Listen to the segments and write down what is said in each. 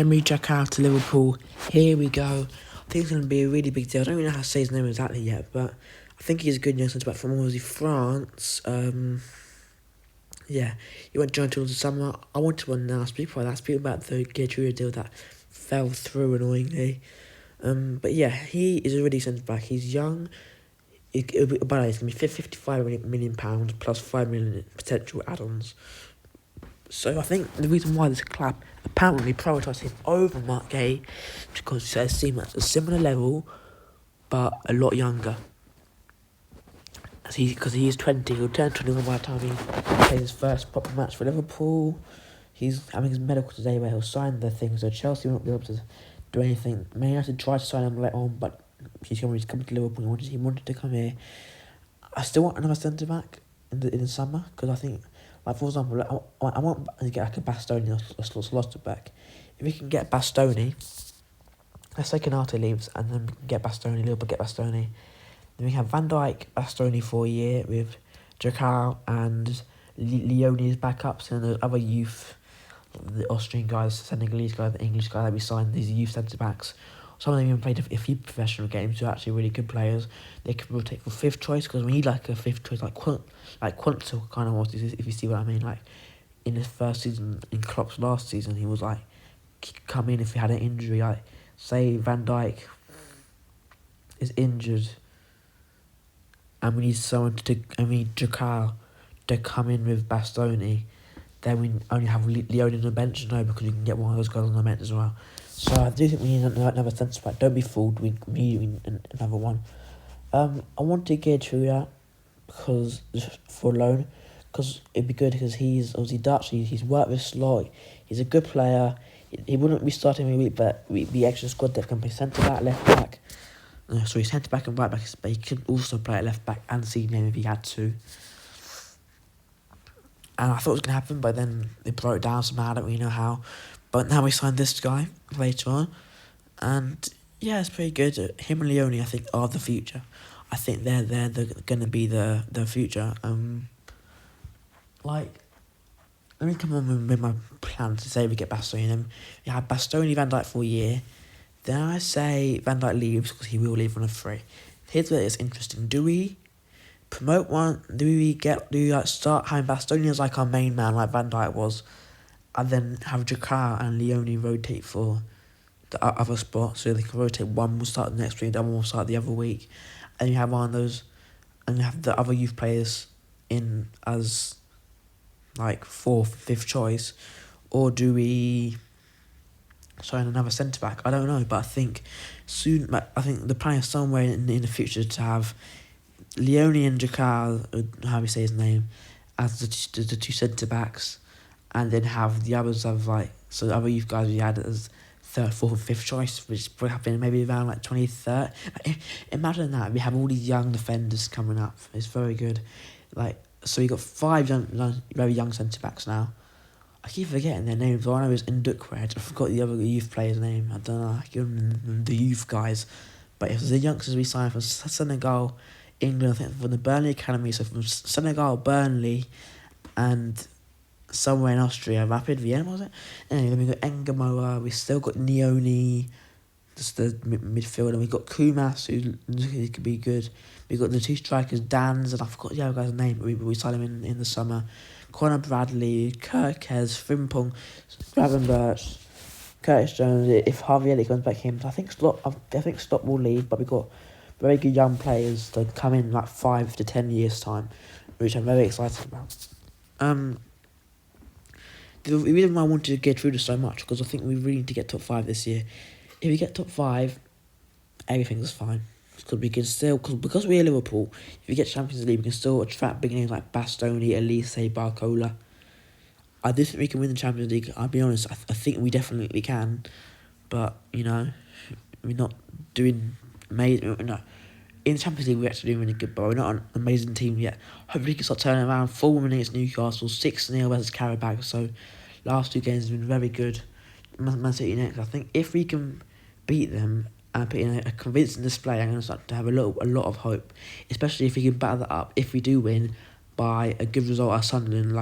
Emery Jack out to Liverpool. Here we go. I think it's going to be a really big deal. I don't really know how to say his name exactly yet, but I think he's a good young centre back from obviously France. Yeah, he went joint towards the summer. I wanted one now. Speak about that. Speak about the Gertrude deal that fell through annoyingly. But yeah, he is a really centre back. He's young. By the way, it's going to be £55 million plus 5 million potential add-ons. So I think the reason why this club apparently prioritised him over Mark Gay because they seem at a similar level, but a lot younger. Because he is 20, he'll turn 21 by the time he plays his first proper match for Liverpool. He's having his medical today where he'll sign the things. So Chelsea won't be able to do anything. Man United tried to sign him later on, but he's coming to Liverpool. He wanted to come here. I still want another centre back in the summer because I think. Like, for example, I want to get like a Bastoni or Slaughter back. If we can get Bastoni, let's say Canate leaves, and then we can get Bastoni, Liverpool get Bastoni. Then we have Van Dijk, Bastoni for a year with Jakar and Leone's backups, and the other youth, the Austrian guys, the Senegalese guy, the English guy that we signed, these youth centre backs. Some of them even played a few professional games, so actually really good players. They could rotate for fifth choice because we need like a fifth choice, like Quintel kind of was, if you see what I mean. Like in his first season, in Klopp's last season, he was like come in if he had an injury. Like say Van Dijk is injured, and we need someone Jakar to come in with Bastoni. Then we only have Leone on the bench, no, because we can get one of those guys on the bench as well. So I do think we need another centre back. Don't be fooled. We need another one. I want to get through that because for loan, because it'd be good because he's obviously Dutch. He's worked with Slot. He's a good player. He wouldn't be starting every week, but we'd be extra squad that can play centre back, left back. Sorry, centre back and right back, but he could also play at left back and C name if he had to. And I thought it was going to happen, but then they broke it down somehow. I don't really know how. But now we signed this guy later on. And yeah, it's pretty good. Him and Leone, I think, are the future. I think they're going to be the future. Let me come on with my plan to say we get Bastoni. Then we have Bastoni, Van Dijk for a year. Then I say Van Dijk leaves because he will leave on a free. Here's where it's interesting. Do we promote one? Do we start having Bastoni as like our main man, like Van Dijk was, and then have Jakar and Leone rotate for the other spot, so they can rotate. One will start the next week, the other one will start the other week, and you have one of those, and you have the other youth players in as like fourth, fifth choice, or do we sign another centre back? I don't know, but I think soon. I think the plan is somewhere in the future to have Leone and Jakar, how we say his name, as the two centre backs, and then have the others of so the other youth guys we had as third, fourth, and fifth choice, which will happen maybe around 23rd. Imagine that we have all these young defenders coming up. It's very good. So you got five very young centre backs now. I keep forgetting their names. All I know is Ndukwe. I forgot the other youth player's name. I don't know. I give them the youth guys. But if the youngsters we signed from Senegal, England, I think from the Burnley Academy, so from Senegal, Burnley, and somewhere in Austria, Rapid Vienna, was it? Anyway, then we got Engamoa, we still got Neone, just the midfielder, we got Kumas, who could be good. We got the two strikers, Dans, and I forgot the other guy's name, but we signed him in the summer. Conor Bradley, Kirkes, Frimpong, Gravenberch, Curtis Jones. If Harvey Elliott comes back in, I think Slot will leave, but we got very good young players to come in 5 to 10 years time, which I'm very excited about. The reason why I wanted to get through this so much because I think we really need to get top 5 this year. If we get top 5, everything's fine. Because we can still, because we're Liverpool, if we get Champions League, we can still attract big names like Bastoni, Elise, Barcola. I do think we can win the Champions League. I'll be honest, I think we definitely can. But, we're not doing amazing. No. In the Champions League, we're actually doing really good, but we're not an amazing team yet. Hopefully we can start turning around. 4-1 against Newcastle, 6-0 versus Karabakh. So, last 2 games have been very good. Man City next. I think if we can beat them and put in a convincing display, I'm going to start to have a lot of hope. Especially if we can batter that up. If we do win by a good result at Sunderland,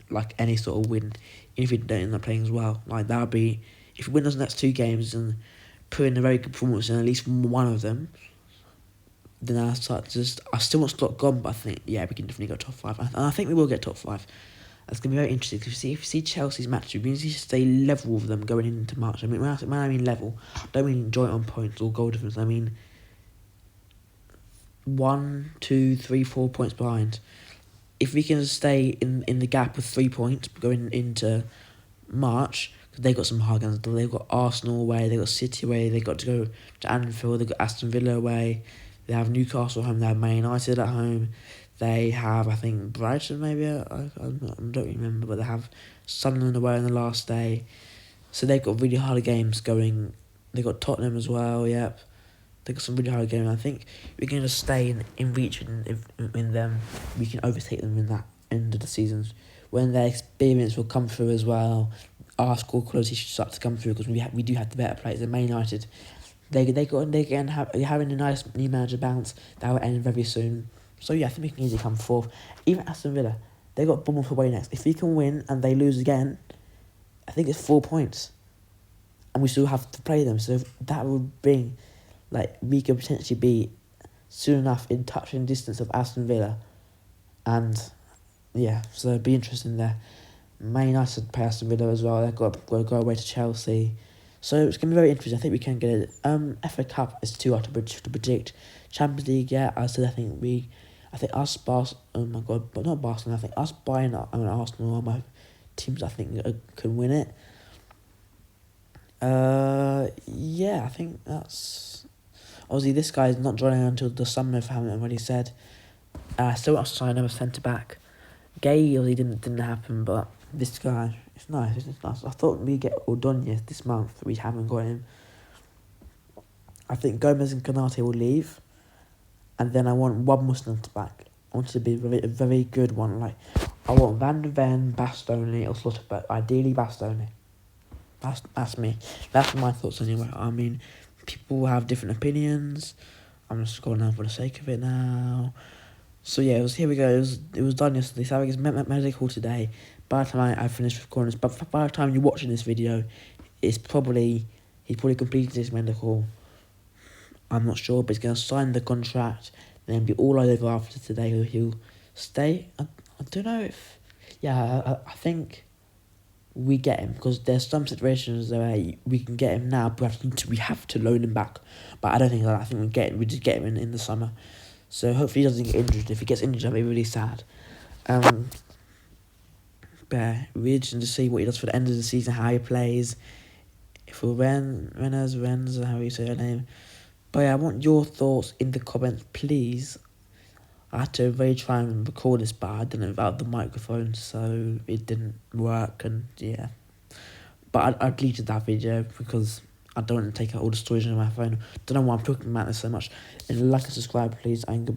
like any sort of win, if we don't end up playing as well, that would be if we win those next 2 games and put in a very good performance in at least one of them, then I still want Scott gone, but I think, yeah, we can definitely go top 5. And I think we will get top 5. That's going to be very interesting. Because if you see Chelsea's match, we need to stay level with them going into March. I mean, when I mean level, I don't mean joint on points or goal difference. I mean 1, 2, 3, 4 points behind. If we can stay in the gap of 3 points going into March, because they've got some hard games. They've got Arsenal away, they've got City away, they've got to go to Anfield, they've got Aston Villa away, they have Newcastle at home, they have Man United at home, they have, I think, Brighton maybe, I don't remember, but they have Sunderland away on the last day. So they've got really hard games going. They've got Tottenham as well, yep. They've got some really hard games. I think we're going to stay in reach in them. We can overtake them in that end of the season. When their experience will come through as well, our score quality should start to come through because we do have the better players. The Man United, they're having a nice new manager bounce that will end very soon. So yeah, I think we can easily come 4th. Even Aston Villa, they got Bournemouth away next. If we can win and they lose again, I think it's 4 points, and we still have to play them. So that would bring, like, we could potentially be soon enough in touching distance of Aston Villa, and yeah, so it'd be interesting there. Man United play Aston Villa as well. They've got to go away to Chelsea. So it's going to be very interesting. I think we can get it. FA Cup is too hard to predict. Champions League, yeah, I think us, oh my god, but not Barcelona. I think us, Bayern, and Arsenal are my teams I think can win it. Yeah, I think that's... Obviously, this guy is not joining until the summer, if I haven't already said. Still want to sign him as centre-back. Gay obviously didn't happen, but this guy, it's nice. I thought we'd get Ordonez this month. We haven't got him. I think Gomez and Konate will leave. And then I want one more centre-back. I want it to be a very good one. Like, I want Van de Ven, Bastoni, or Slaughter, but ideally Bastoni. That's me. That's my thoughts anyway. I mean, people have different opinions. I'm just going down for the sake of it now. So yeah, here we go. It was done yesterday. So I guess medical today. By the time I finished recording this, but by the time you're watching this video, he's probably completed his medical. I'm not sure, but he's gonna sign the contract. Then be all over after today. He'll stay. I don't know if. Yeah, I think we get him because there's some situations where we can get him now, but we have to loan him back. But I don't think that. I think we just get him in the summer. So hopefully he doesn't get injured. If he gets injured, I'll be really sad. But really interesting to see what he does for the end of the season, how he plays. For Ren's, how you say her name. But yeah, I want your thoughts in the comments, please. I had to really try and record this, but I didn't without the microphone, so it didn't work, and yeah. But I deleted that video because I don't want to take out all the storage on my phone. Don't know why I'm talking about this so much. And like and subscribe, please, and goodbye.